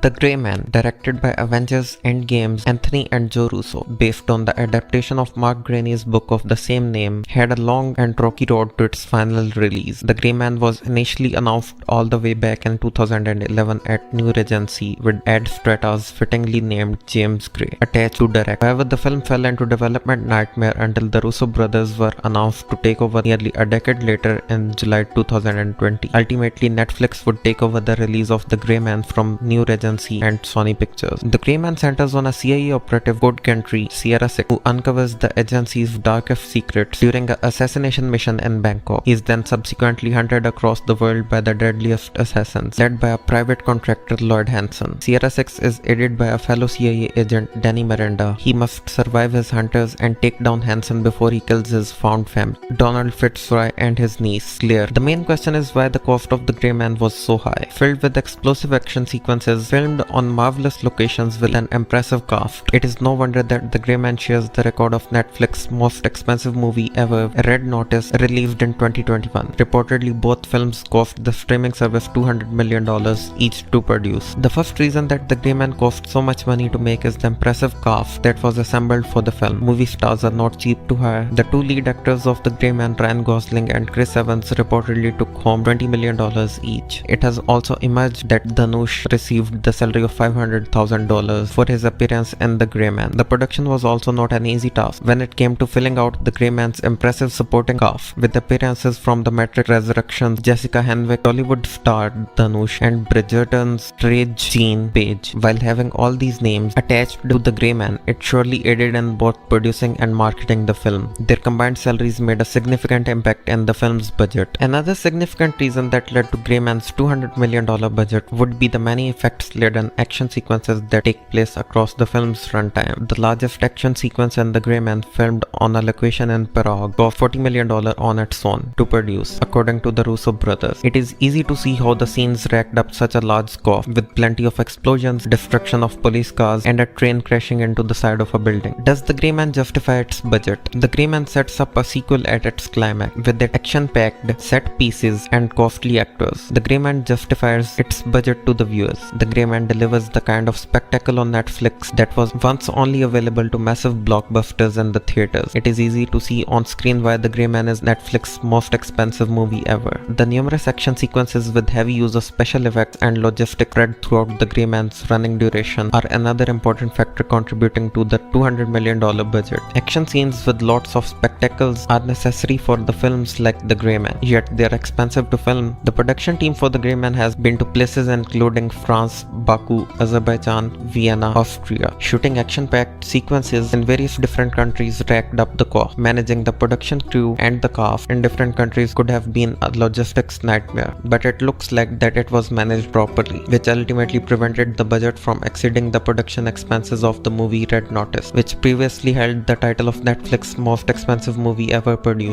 The Grey Man, directed by Avengers Endgame's Anthony and Joe Russo, based on the adaptation of Mark Groening's book of the same name, had a long and rocky road to its final release. The Grey Man was initially announced all the way back in 2011 at New Regency, with Ed Stratta's fittingly named James Gray attached to direct. However, the film fell into development nightmare until the Russo brothers were announced to take over nearly a decade later in July 2020. Ultimately, Netflix would take over the release of The Grey Man from New Regency and Sony Pictures. The Grey Man centers on a CIA operative code country, Sierra 6, who uncovers the agency's darkest secrets during an assassination mission in Bangkok. He is then subsequently hunted across the world by the deadliest assassins, led by a private contractor, Lloyd Hansen. Sierra 6 is aided by a fellow CIA agent, Danny Miranda. He must survive his hunters and take down Hansen before he kills his found family, Donald Fitzroy and his niece, Claire. The main question is why the cost of The Grey Man was so high. Filled with explosive action sequences, filmed on marvelous locations with an impressive cast, it is no wonder that The Grey Man shares the record of Netflix's most expensive movie ever, Red Notice, released in 2021. Reportedly, both films cost the streaming service $200 million each to produce. The first reason that The Grey Man cost so much money to make is the impressive cast that was assembled for the film. Movie stars are not cheap to hire. The two lead actors of The Grey Man, Ryan Gosling and Chris Evans, reportedly took home $20 million each. It has also emerged that Dhanush received the salary of $500,000 for his appearance in The Grey Man. The production was also not an easy task when it came to filling out The Grey Man's impressive supporting cast, with appearances from The Matrix Resurrections, Jessica Henwick, Hollywood star Dhanush, and Bridgerton's Regine Page. While having all these names attached to The Grey Man, it surely aided in both producing and marketing the film. Their combined salaries made a significant impact in the film's budget. Another significant reason that led to Grey Man's $200 million budget would be the many effects-laden action sequences that take place across the film's runtime. The largest action sequence in The Grey Man, filmed on a location in Prague, cost $40 million on its own to produce, according to the Russo brothers. It is easy to see how the scenes racked up such a large cost, with plenty of explosions, destruction of police cars, and a train crashing into the side of a building. Does The Grey Man justify its budget? The Grey Man sets up a sequel at its climax, with its action-packed set pieces and costly actors. The Grey Man justifies its budget to the viewers. The Grey Man delivers the kind of spectacle on Netflix that was once only available to massive blockbusters in the theaters. It is easy to see on screen why The Grey Man is Netflix's most expensive movie ever. The numerous action sequences with heavy use of special effects and logistics spread throughout The Grey Man's running duration are another important factor contributing to the $200 million budget. Action scenes with lots of spectacles are necessary for the films like The Grey Man, yet they are expensive to film. The production team for The Grey Man has been to places including France, Baku, Azerbaijan, Vienna, Austria. Shooting action-packed sequences in various different countries racked up the cost. Managing the production crew and the cast in different countries could have been a logistics nightmare, but it looks like that it was managed properly, which ultimately prevented the budget from exceeding the production expenses of the movie Red Notice, which previously held the title of Netflix's most expensive movie ever produced.